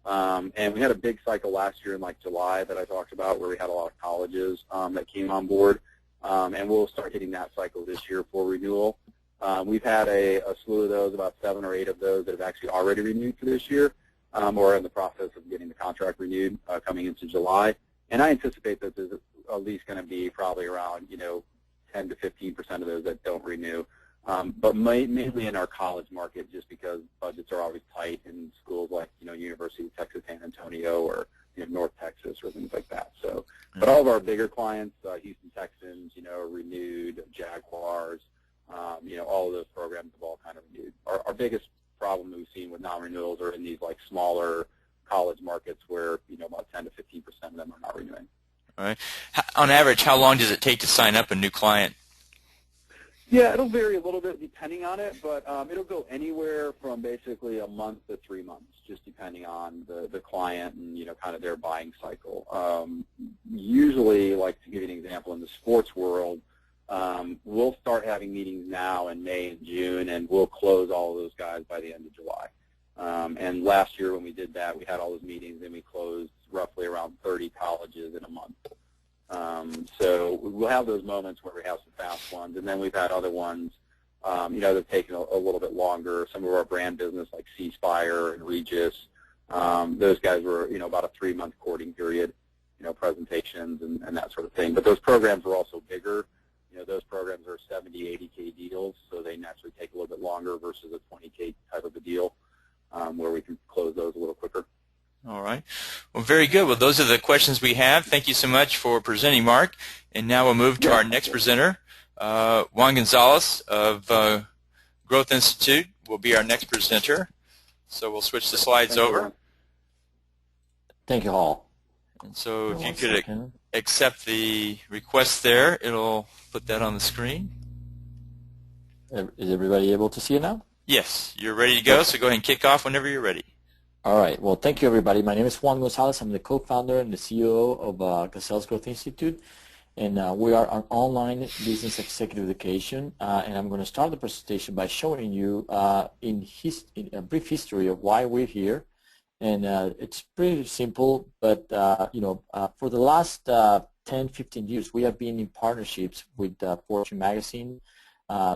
And we had a big cycle last year in July that I talked about, where we had a lot of colleges that came on board, and we'll start hitting that cycle this year for renewal. We've had a slew of those, about 7 or 8 of those that have actually already renewed for this year. Or in the process of getting the contract renewed coming into July. And I anticipate that there's at least going to be probably around 10 to 15% of those that don't renew, but mainly in our college market, just because budgets are always tight in schools like University of Texas San Antonio or North Texas or things like that. So, but all of our bigger clients, Houston Texans, renewed, Jaguars, all of those programs have all kind of renewed. Our biggest problem we've seen with non-renewals are in these smaller college markets where about 10 to 15% of them are not renewing. All right. On average, how long does it take to sign up a new client? Yeah, it'll vary a little bit depending on it, but it'll go anywhere from basically a month to 3 months, just depending on the client and kind of their buying cycle. Usually, to give you an example, in the sports world, we'll start having meetings now in May and June, and we'll close all of those guys by the end of July. And last year when we did that, we had all those meetings, and we closed roughly around 30 colleges in a month. So we'll have those moments where we have some fast ones, and then we've had other ones, that have taken a little bit longer. Some of our brand business like C-Spire and Regis, those guys were, about a 3-month courting period, presentations and that sort of thing. But those programs were also bigger. Those programs are 70, 80K deals, so they naturally take a little bit longer versus a 20K type of a deal, where we can close those a little quicker. All right. Well, very good. Well, those are the questions we have. Thank you so much for presenting, Mark. And now we'll move to our next presenter. Juan Gonzalez of Growth Institute will be our next presenter. So we'll switch the slides over. Thank you, Hall. And so if you could accept the request there, it'll put that on the screen. Is everybody able to see it now? Yes, you're ready to go, so go ahead and kick off whenever you're ready. All right. Well, thank you, everybody. My name is Juan Gonzalez. I'm the co-founder and the CEO of Casel's Growth Institute, and we are an online business executive education. And I'm going to start the presentation by showing you in a brief history of why we're here. And it's pretty simple, but for the last 10, 15 years, we have been in partnerships with Fortune Magazine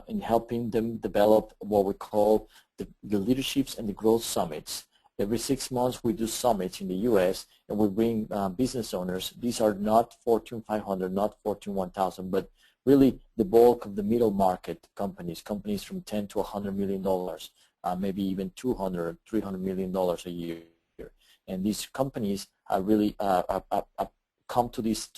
in helping them develop what we call the leaderships and the growth summits. Every 6 months, we do summits in the U.S., and we bring business owners. These are not Fortune 500, not Fortune 1000, but really the bulk of the middle market companies from $10 to $100 million, maybe even $200, $300 million a year. And these companies really come to these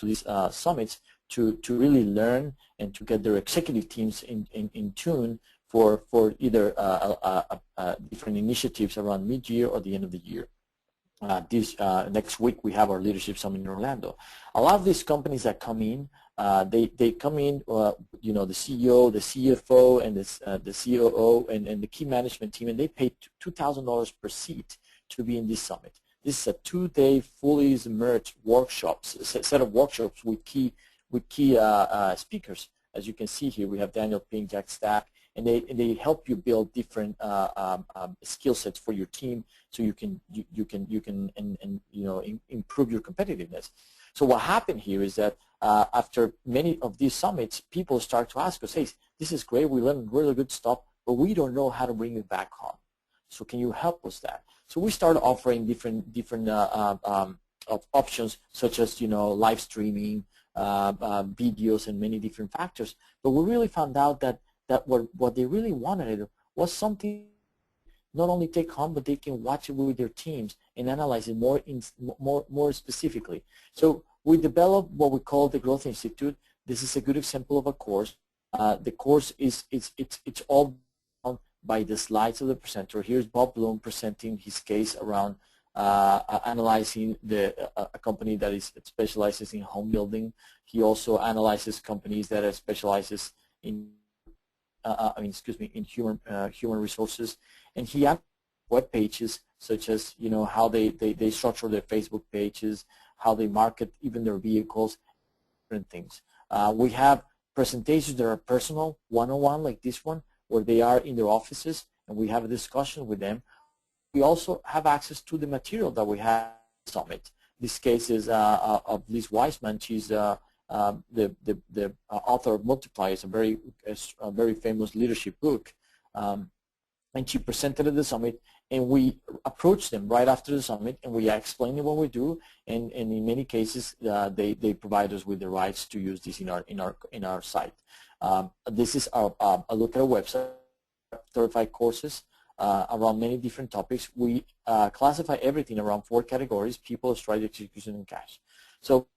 summits to really learn and to get their executive teams in tune for either different initiatives around mid-year or the end of the year. Next week we have our leadership summit in Orlando. A lot of these companies that come in They come in, you know, the CEO, the CFO, and the COO, and the key management team, and they pay $2,000 per seat to be in this summit. This is a 2-day fully submerged workshops, set of workshops with key speakers. As you can see here, we have Daniel Pink, Jack Stack, and they help you build different skill sets for your team, so you can improve your competitiveness. So what happened here is that after many of these summits, people start to ask us, hey, this is great, we learned really good stuff, but we don't know how to bring it back home. So can you help us that? So we started offering different options, such as, you know, live streaming, videos, and many different factors. But we really found out that what they really wanted was something not only take home, but they can watch it with their teams and analyze it more specifically. So we developed what we call the Growth Institute. This is a good example of a course. The course it's all done by the slides of the presenter. Here's Bob Bloom presenting his case around analyzing a company that specializes in home building. He also analyzes companies that specializes in in human resources, and he has web pages, such as, you know, how they structure their Facebook pages, how they market even their vehicles, different things. We have presentations that are personal, one-on-one, like this one, where they are in their offices and we have a discussion with them. We also have access to the material that we have at the summit. This case is of Liz Wiseman. She's the author of Multiply. It's a very famous leadership book, and she presented at the summit. And we approached them right after the summit, and we explained what we do. And in many cases, they provide us with the rights to use this in our site. This is a look at our website, 35 courses around many different topics. We classify everything around 4 categories: people, strategy, execution, and cash. So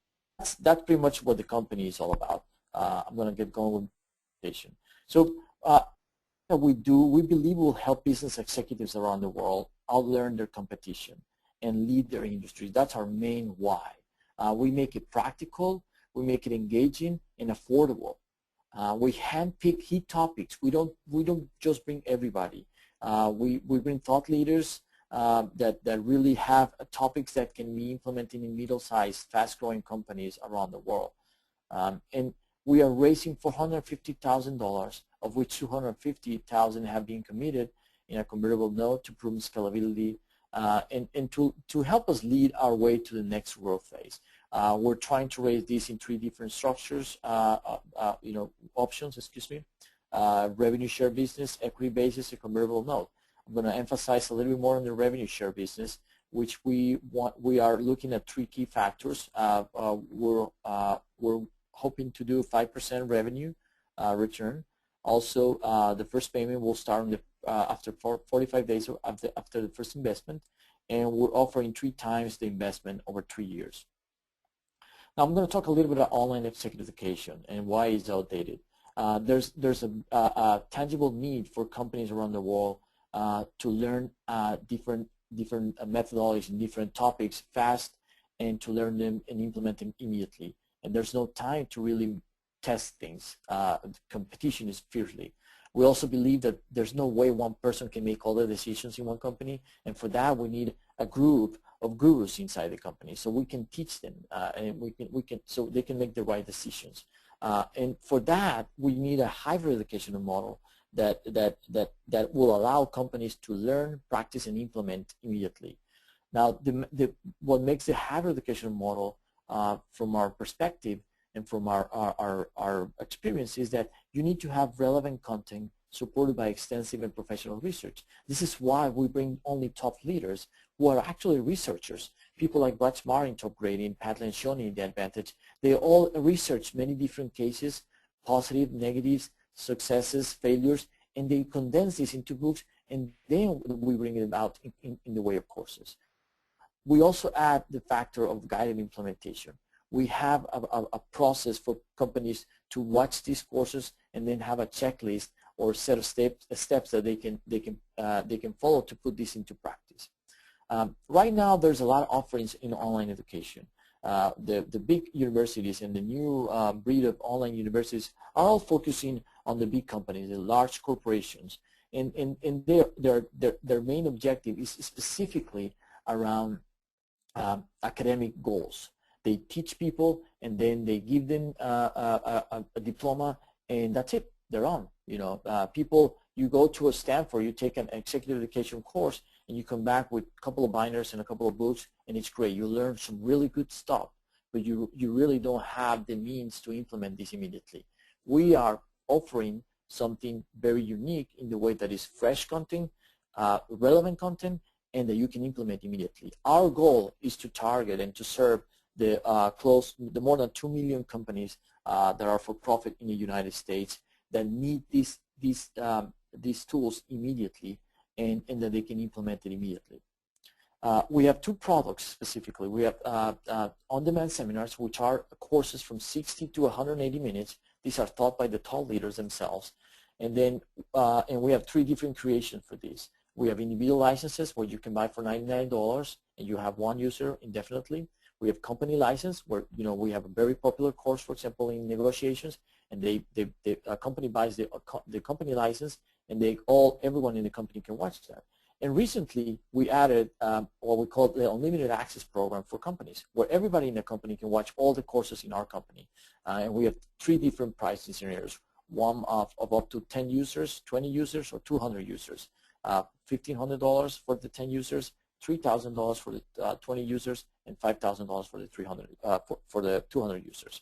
that's pretty much what the company is all about. I'm going to get going with the presentation. So we believe will help business executives around the world outlearn their competition and lead their industries. That's our main why. We make it practical, we make it engaging and affordable. We handpick key topics. We don't just bring everybody. We bring thought leaders that really have topics that can be implemented in middle-sized, fast-growing companies around the world. And we are raising $450,000, of which $250,000 have been committed in a convertible note to prove scalability and to help us lead our way to the next growth phase. We're trying to raise this in 3 different structures, options, revenue share business, equity basis, and convertible note. I'm going to emphasize a little bit more on the revenue share business, which we are looking at 3 key factors. We're hoping to do 5% revenue return. Also, the first payment will start on after 45 days after the first investment, and we're offering 3 times the investment over 3 years. Now, I'm going to talk a little bit about online executive education and why it's outdated. There's a tangible need for companies around the world to learn different methodologies and different topics fast, and to learn them and implement them immediately. And there's no time to really test things. Competition is fiercely. We also believe that there's no way one person can make all the decisions in one company, and for that we need a group of gurus inside the company, so we can teach them and we can so they can make the right decisions. And for that, we need a hybrid educational model that will allow companies to learn, practice, and implement immediately. Now, what makes the hybrid educational model, from our perspective and from our experience, is that you need to have relevant content supported by extensive and professional research. This is why we bring only top leaders who are actually researchers. People like Brad Smart in Top Grading, Pat Lencioni in The Advantage. They all research many different cases, positive, negatives, successes, failures, and they condense this into books, and then we bring them out in the way of courses. We also add the factor of guided implementation. We have a process for companies to watch these courses and then have a checklist or set of steps that they can follow to put this into practice. Right now, there's a lot of offerings in online education. the big universities and the new breed of online universities are all focusing on the big companies, the large corporations, and their main objective is specifically around academic goals. They teach people, and then they give them a diploma, and that's it. They're on. People, you go to a Stanford, you take an executive education course, and you come back with a couple of binders and a couple of books, and it's great. You learn some really good stuff, but you really don't have the means to implement this immediately. We are offering something very unique in the way that is fresh content, relevant content, and that you can implement immediately. Our goal is to target and to serve the more than 2 million companies that are for profit in the United States that need these tools immediately, and that they can implement it immediately. We have two products specifically. We have on-demand seminars, which are courses from 60 to 180 minutes. These are taught by the thought leaders themselves. And then and we have three different creations for these. We have individual licenses where you can buy for $99 and you have one user indefinitely. We have company license where we have a very popular course, for example, in negotiations, and the company buys the company license, and everyone in the company can watch that. And recently we added what we call the unlimited access program for companies, where everybody in the company can watch all the courses in our company. And we have three different pricing scenarios: one of up to 10 users, 20 users, or 200 users. $1,500 for the 10 users, $3,000 for the 20 users, and $5,000 for the 200 users.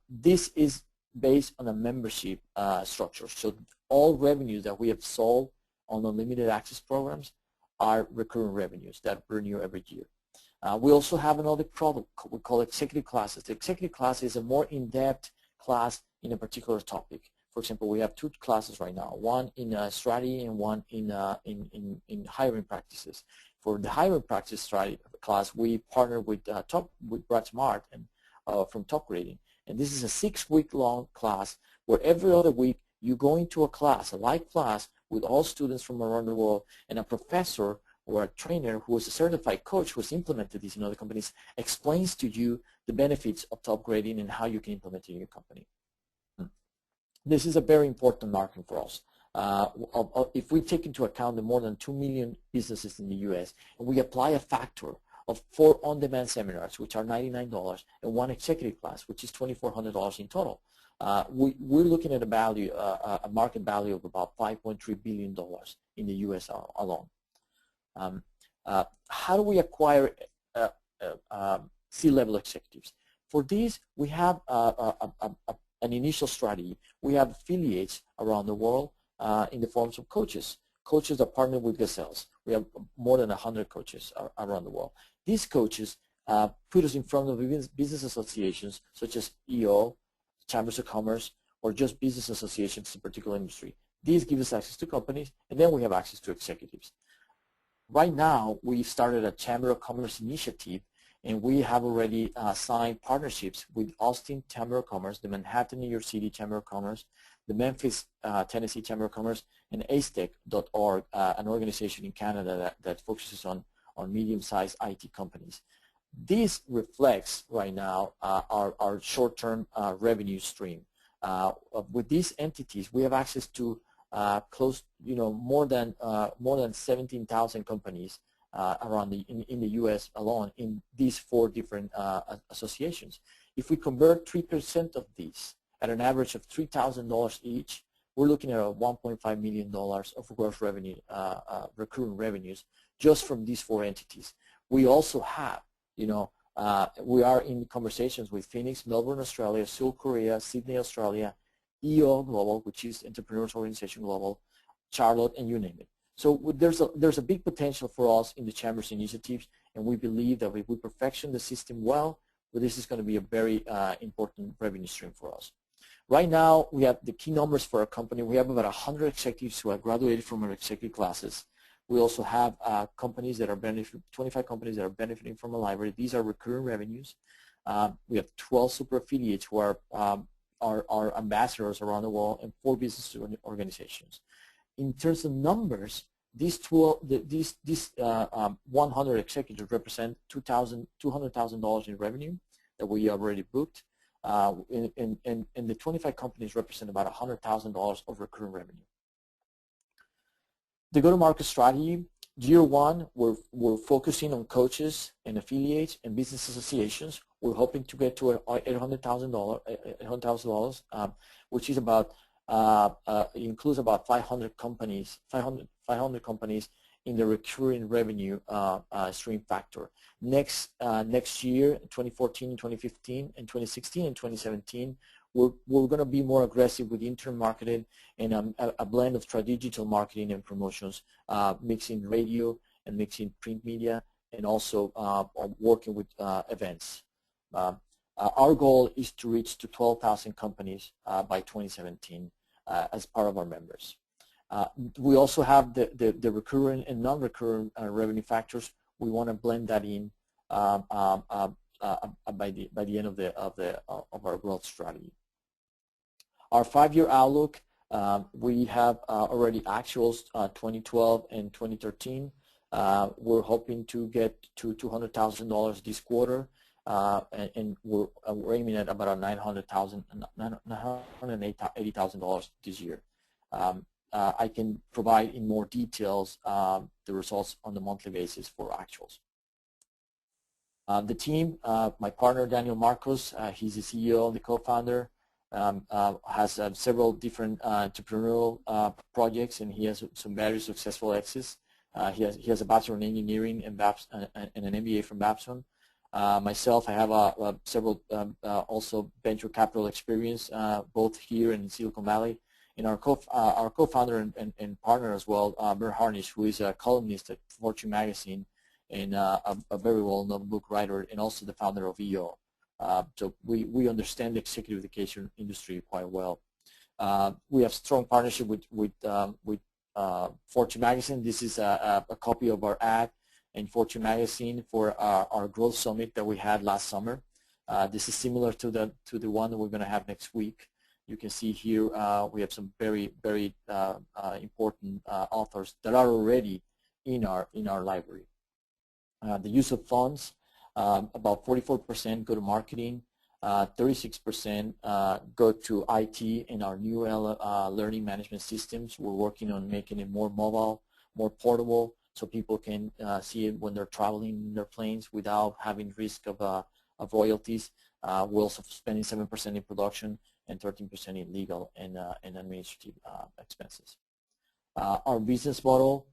This is based on a membership structure. So all revenues that we have sold on unlimited access programs are recurring revenues that renew every year. We also have another product we call executive classes. The executive class is a more in-depth class in a particular topic. For example, we have two classes right now, one in strategy and one in hiring practices. For the hiring practice strategy class, we partner with Brad Smart and from Top Grading. And this is a 6-week-long class where every other week you go into a class, a live class, with all students from around the world, and a professor or a trainer who is a certified coach who has implemented these in other companies explains to you the benefits of Top Grading and how you can implement it in your company. This is a very important market for us. If we take into account the more than 2 million businesses in the U.S., and we apply a factor of 4 on-demand seminars, which are $99, and 1 executive class, which is $2,400 in total, we're looking at a market value of about $5.3 billion in the U.S. alone. How do we acquire C-level executives? For these, we have an initial strategy. We have affiliates around the world in the forms of coaches. Coaches that partner with Gazelles. We have more than 100 coaches around the world. These coaches put us in front of business associations such as EO, Chambers of Commerce, or just business associations in a particular industry. These give us access to companies, and then we have access to executives. Right now, we started a Chamber of Commerce initiative, and we have already signed partnerships with Austin Chamber of Commerce, the Manhattan, New York City Chamber of Commerce, the Memphis, Tennessee Chamber of Commerce, and acetech.org, an organization in Canada that focuses on medium-sized IT companies. This reflects right now our short-term revenue stream. With these entities, we have access to more than 17,000 companies in the U.S. alone in these 4 different associations. If we convert 3% of these at an average of $3,000 each, we're looking at $1.5 million of gross revenue, recurring revenues, just from these 4 entities. We also have, we are in conversations with Phoenix, Melbourne, Australia, Seoul, Korea, Sydney, Australia, EO Global, which is Entrepreneurs Organization Global, Charlotte, and you name it. So there's a big potential for us in the Chamber's initiatives, and we believe that if we perfection the system well, this is going to be a very important revenue stream for us. Right now, we have the key numbers for our company. We have about 100 executives who have graduated from our executive classes. We also have companies that are 25 companies that are benefiting from a library. These are recurring revenues. We have 12 super affiliates who are ambassadors around the world, and 4 business organizations. In terms of numbers, These 100 executives represent $200,000 in revenue that we already booked, and the 25 companies represent about $100,000 of recurring revenue. The go-to-market strategy, year one, we're focusing on coaches and affiliates and business associations. We're hoping to get to $800,000, which is about includes about 500 companies in the recurring revenue stream factor. Next year, 2014, 2015, and 2016 and 2017, we're going to be more aggressive with intern marketing and a blend of traditional marketing and promotions, mixing radio and mixing print media, and also working with events. Our goal is to reach to 12,000 companies by 2017 as part of our members. We also have the recurring and non-recurring revenue factors. We want to blend that in by the end of our growth strategy. Our 5-year outlook, we have already actuals 2012 and 2013. We're hoping to get to $200,000 this quarter, and we're aiming at about $980,000 this year. I can provide in more details the results on the monthly basis for actuals. The team, my partner Daniel Marcos, he's the CEO and the co-founder, has several different entrepreneurial projects, and he has some very successful exits. He has a Bachelor in Engineering and an MBA from Babson. Myself, I have several also venture capital experience, both here in Silicon Valley. And our co-founder and partner as well, Bert Harnish, who is a columnist at Fortune magazine and a very well-known book writer, and also the founder of EO. So we understand the executive education industry quite well. We have strong partnership with Fortune magazine. This is a copy of our ad in Fortune magazine for our growth summit that we had last summer. This is similar to the one that we're going to have next week. You can see here we have some very important authors that are already in our library. The use of funds, about 44% go to marketing, 36% go to IT and our new learning management systems. We're working on making it more mobile, more portable, so people can see it when they're traveling in their planes without having risk of royalties. We're also spending 7% in production and 13% in legal and administrative expenses. Our business model,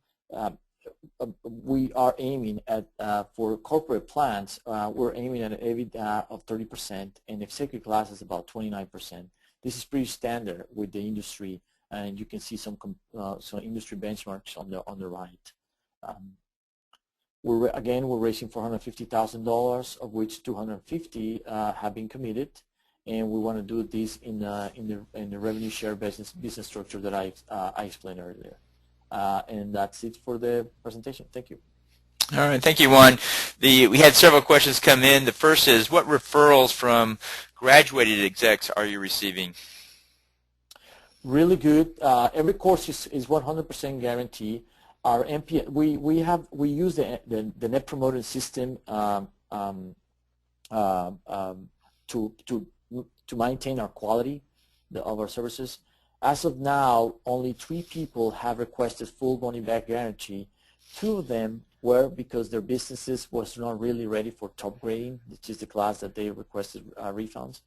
we are aiming at, for corporate plans, we're aiming at an EBITDA of 30% and executive class is about 29%. This is pretty standard with the industry, and you can see some industry benchmarks on the right. We're raising $450,000, of which $250 have been committed, and we want to do this in the revenue share business structure that I explained earlier. And that's it for the presentation. Thank you. All right, thank you, Juan. We had several questions come in. The first is, what referrals from graduated execs are you receiving? Really good. Every course is 100% guarantee. Our NPS, we use the Net Promoter System to maintain our quality of our services. As of now, only 3 people have requested full money back guarantee. 2 of them were because their businesses was not really ready for top grading, which is the class that they requested refunds.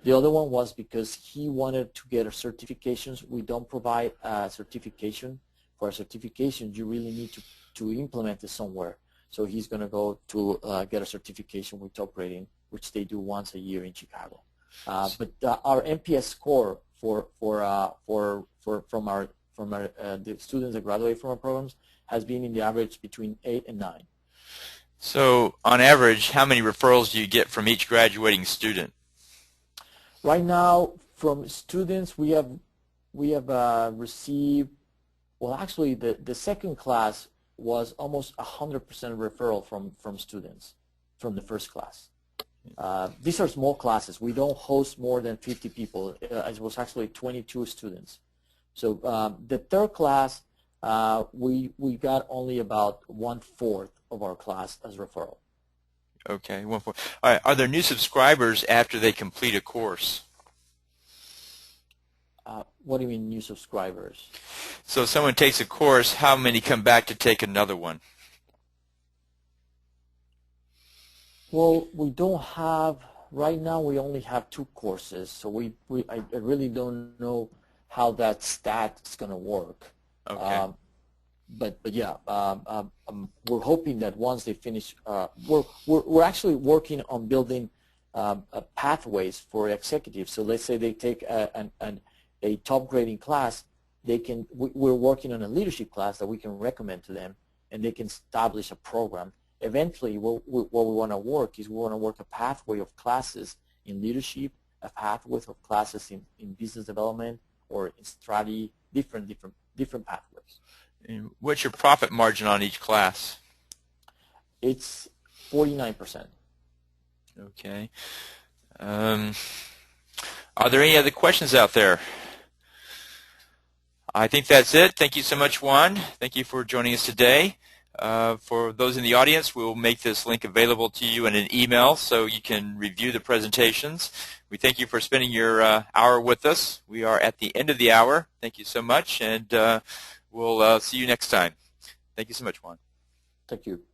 The other one was because he wanted to get our certifications. We don't provide a certification. For a certification, you really need to implement it somewhere. So he's going to go to get a certification with top grading, which they do once a year in Chicago. But our NPS score from the students that graduate from our programs has been in the average between 8 and 9. So on average, how many referrals do you get from each graduating student? Right now, from students, we have received, well, actually, the second class was almost 100% referral from students from the first class. These are small classes. We don't host more than 50 people. It was actually 22 students. So the third class we got only about 1/4 of our class as referral. Okay, 1/4. All right. Are there new subscribers after they complete a course? What do you mean new subscribers? So if someone takes a course, how many come back to take another one? Well, we don't have, right now we only have 2 courses, so I really don't know how that stat is going to work. Okay. But yeah, we're hoping that once they finish, we're actually working on building pathways for executives. So let's say they take a top grading class, we're working on a leadership class that we can recommend to them, and they can establish a program. Eventually, what we want to work is we want to work a pathway of classes in leadership, a pathway of classes in business development or in strategy, different pathways. And what's your profit margin on each class? It's 49%. Okay. Are there any other questions out there? I think that's it. Thank you so much, Juan. Thank you for joining us today. For those in the audience, we'll make this link available to you in an email so you can review the presentations. We thank you for spending your hour with us. We are at the end of the hour. Thank you so much, and we'll see you next time. Thank you so much, Juan. Thank you.